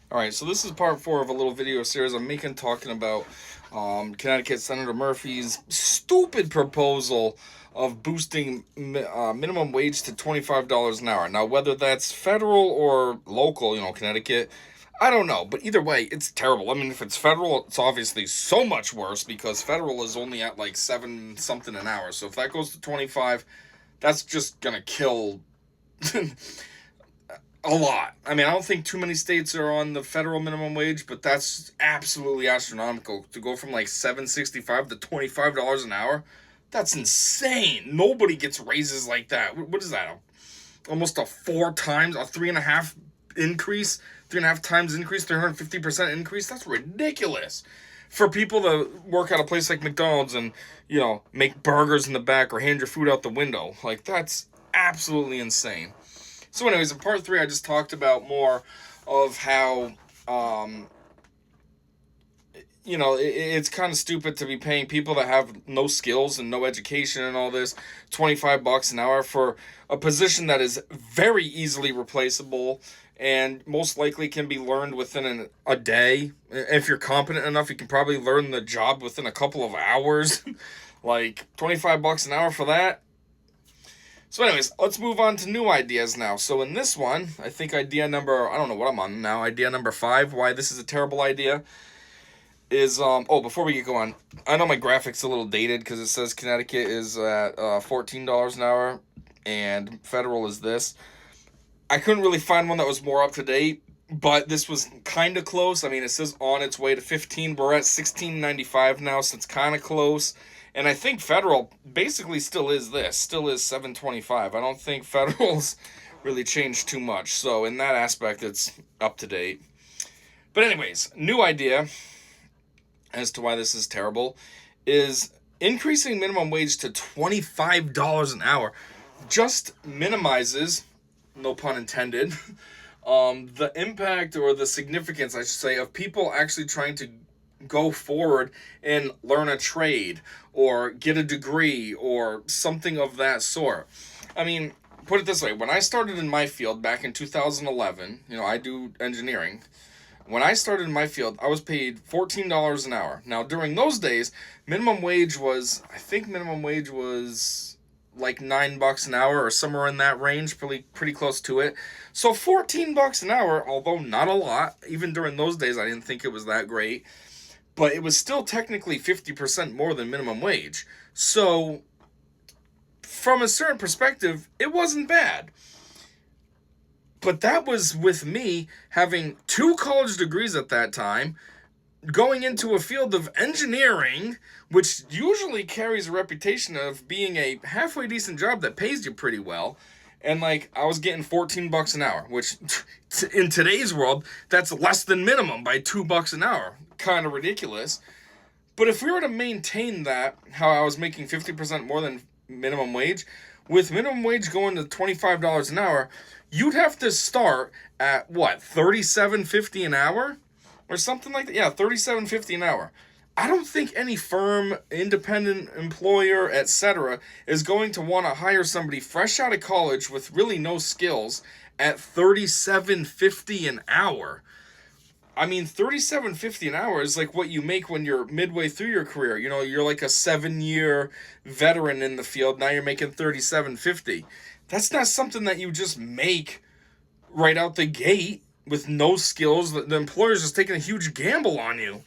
All right, so this is part four of a little video series I'm making talking about Connecticut Senator Murphy's stupid proposal of boosting minimum wage to $25 an hour. Now, whether that's federal or local, Connecticut, I don't know. But either way, it's terrible. I mean, if it's federal, it's obviously so much worse because federal is only at like 7 something an hour. So if that goes to 25, that's just going to kill a lot. I mean, I don't think too many states are on the federal minimum wage, but that's absolutely astronomical to go from like 7.65 to $25 an hour. That's insane. Nobody gets raises like that. What is that? Almost a four times, a three and a half increase, three and a half times increase, 350% increase. That's ridiculous. For people to work at a place like McDonald's and, make burgers in the back or hand your food out the window, like that's absolutely insane. So, anyways, in part three, I just talked about more of how, it's kind of stupid to be paying people that have no skills and no education and all this $25 an hour for a position that is very easily replaceable and most likely can be learned within a day. If you're competent enough, you can probably learn the job within a couple of hours. Like $25 an hour for that. So, anyways, let's move on to new ideas now. So, in this one, I think I don't know what I'm on now, idea number five, why this is a terrible idea, is, before we get going, I know my graphic's a little dated because it says Connecticut is at $14 an hour and federal is this. I couldn't really find one that was more up to date, but this was kind of close. I mean, it says on its way to 15. We're at 16.95 now, so it's kind of close. And I think federal basically still is 725. I don't think federal's really changed too much. So in that aspect, it's up to date. But anyways, new idea as to why this is terrible is increasing minimum wage to $25 an hour just minimizes, no pun intended, the impact or the significance, I should say, of people actually trying to go forward and learn a trade or get a degree or something of that sort. I mean, put it this way, when I started in my field back in 2011, I do engineering. When I started in my field, I was paid $14 an hour. Now, during those days, I think minimum wage was like $9 an hour or somewhere in that range, pretty close to it. So $14 an hour, although not a lot, even during those days, I didn't think it was that great, but it was still technically 50% more than minimum wage. So, from a certain perspective, it wasn't bad. But that was with me having two college degrees at that time, going into a field of engineering, which usually carries a reputation of being a halfway decent job that pays you pretty well. And like I was getting $14 an hour, which in today's world, that's less than minimum by $2 an hour. Kind of ridiculous. But if we were to maintain that, how I was making 50% more than minimum wage, with minimum wage going to $25 an hour, you'd have to start at what, $37.50 an hour? Or something like that. Yeah, $37.50 an hour. I don't think any firm, independent employer, etc., is going to want to hire somebody fresh out of college with really no skills at $37.50 an hour. I mean, $37.50 an hour is like what you make when you're midway through your career. You're like a 7-year veteran in the field. Now you're making $37.50. That's not something that you just make right out the gate with no skills. The employer's just taking a huge gamble on you.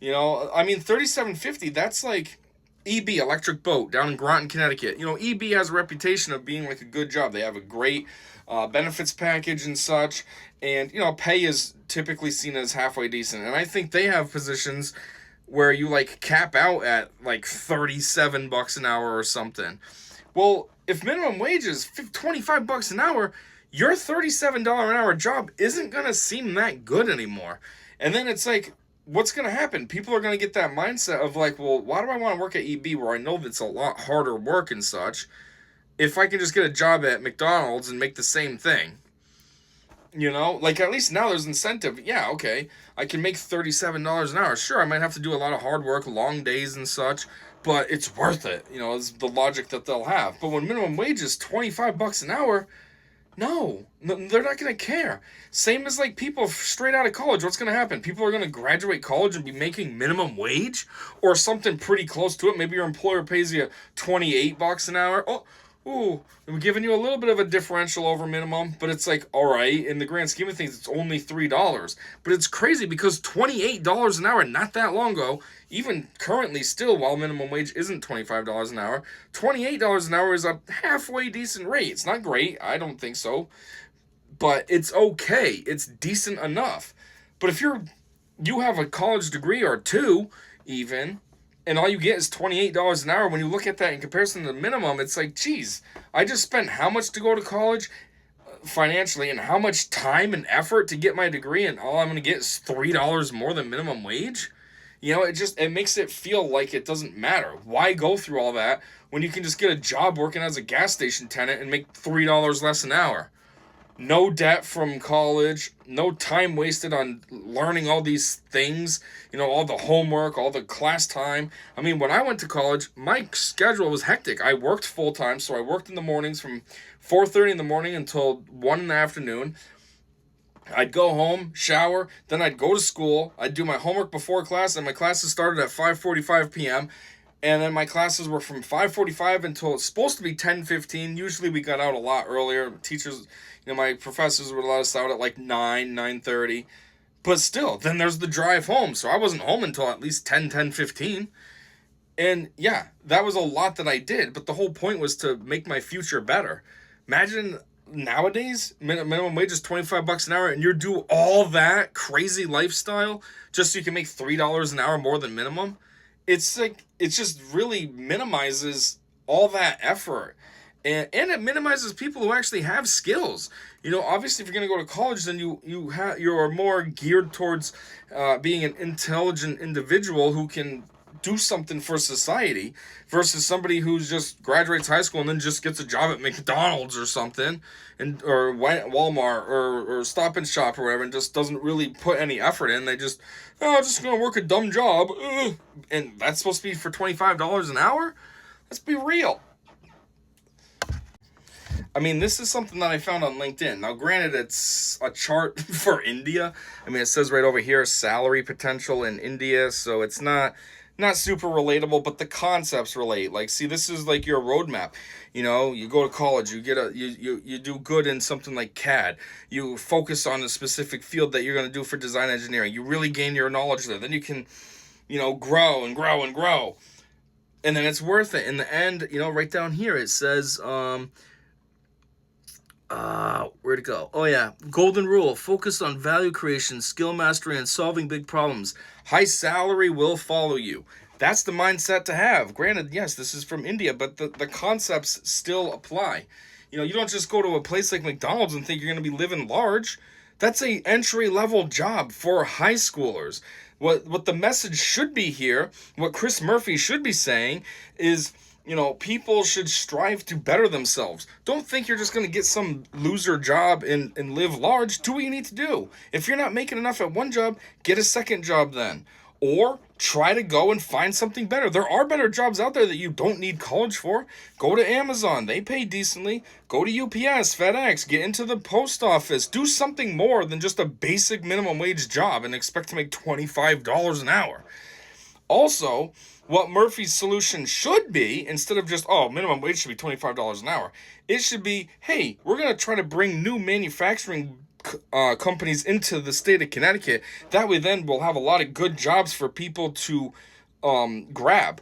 I mean, $37.50, that's like EB, Electric Boat, down in Groton, Connecticut. EB has a reputation of being like a good job. They have a great benefits package and such. And, pay is typically seen as halfway decent. And I think they have positions where you like cap out at like $37 an hour or something. Well, if minimum wage is $25 an hour, your $37 an hour job isn't going to seem that good anymore. And then it's like, what's going to happen? People are going to get that mindset of like, well, why do I want to work at EB where I know that's a lot harder work and such if I can just get a job at McDonald's and make the same thing? Like at least now there's incentive. Yeah, okay, I can make $37 an hour. Sure, I might have to do a lot of hard work, long days and such, but it's worth it. It's the logic that they'll have. But when minimum wage is $25 an hour, No, they're not going to care. Same as like people straight out of college. What's going to happen? People are going to graduate college and be making minimum wage or something pretty close to it. Maybe your employer pays you $28 an hour. Oh, ooh, we're giving you a little bit of a differential over minimum, but it's like, all right, in the grand scheme of things, it's only $3. But it's crazy because $28 an hour, not that long ago, even currently still, while minimum wage isn't $25 an hour, $28 an hour is a halfway decent rate. It's not great, I don't think so, but it's okay. It's decent enough. But if you have a college degree or two, even, and all you get is $28 an hour, when you look at that in comparison to the minimum, it's like, geez, I just spent how much to go to college financially and how much time and effort to get my degree, and all I'm going to get is $3 more than minimum wage? It makes it feel like it doesn't matter. Why go through all that when you can just get a job working as a gas station tenant and make $3 less an hour? No debt from college, no time wasted on learning all these things, all the homework, all the class time. I mean, when I went to college, my schedule was hectic. I worked full time, so I worked in the mornings from 4:30 in the morning until 1 in the afternoon. I'd go home, shower, then I'd go to school. I'd do my homework before class, and my classes started at 5:45 p.m. And then my classes were from 5:45 until it's supposed to be 10:15. Usually we got out a lot earlier. Teachers, my professors would let us out at like 9:30. But still, then there's the drive home. So I wasn't home until at least 10:15. And yeah, that was a lot that I did. But the whole point was to make my future better. Imagine nowadays, minimum wage is $25 an hour, and you do all that crazy lifestyle just so you can make $3 an hour more than minimum. It's like, it just really minimizes all that effort. And it minimizes people who actually have skills. Obviously, if you're going to go to college, then you're more geared towards being an intelligent individual who can do something for society versus somebody who just graduates high school and then just gets a job at McDonald's or something, or Walmart or Stop and Shop or whatever, and just doesn't really put any effort in. They just, just gonna work a dumb job, and that's supposed to be for $25 an hour. Let's be real. I mean, this is something that I found on LinkedIn. Now, granted, it's a chart for India. I mean, it says right over here, salary potential in India, so it's not super relatable, but the concepts relate. Like, see, this is like your roadmap. You go to college, you do good in something like CAD. You focus on a specific field that you're going to do for design engineering. You really gain your knowledge there. Then you can, grow and grow and grow. And then it's worth it. In the end, right down here, it says, where'd it go? Oh yeah, golden rule: focus on value creation, skill mastery, and solving big problems. High salary will follow you. That's the mindset to have. Granted, yes, this is from India, but the concepts still apply. You don't just go to a place like McDonald's and think you're going to be living large. That's a entry level job for high schoolers. What the message should be here, what Chris Murphy should be saying is, people should strive to better themselves. Don't think you're just going to get some loser job and live large. Do what you need to do. If you're not making enough at one job, get a second job then. Or try to go and find something better. There are better jobs out there that you don't need college for. Go to Amazon. They pay decently. Go to UPS, FedEx. Get into the post office. Do something more than just a basic minimum wage job and expect to make $25 an hour. Also, what Murphy's solution should be, instead of just, minimum wage should be $25 an hour, it should be, hey, we're going to try to bring new manufacturing companies into the state of Connecticut. That way then we'll have a lot of good jobs for people to grab.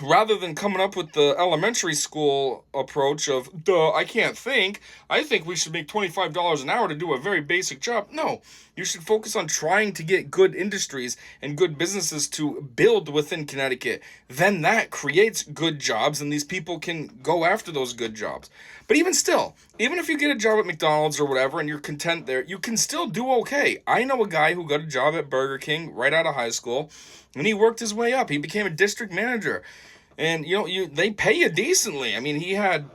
Rather than coming up with the elementary school approach of, I can't think. I think we should make $25 an hour to do a very basic job. No, you should focus on trying to get good industries and good businesses to build within Connecticut. Then that creates good jobs, and these people can go after those good jobs. But even still, even if you get a job at McDonald's or whatever and you're content there, you can still do okay. I know a guy who got a job at Burger King right out of high school, and he worked his way up. He became a district manager. And, they pay you decently. I mean, he had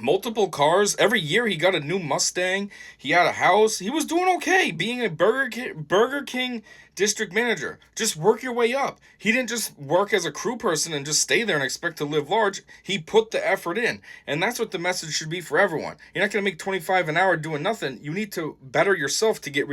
multiple cars. Every year he got a new Mustang. He had a house. He was doing okay being a Burger King district manager. Just work your way up. He didn't just work as a crew person and just stay there and expect to live large. He put the effort in. And that's what the message should be for everyone. You're not going to make 25 an hour doing nothing. You need to better yourself to get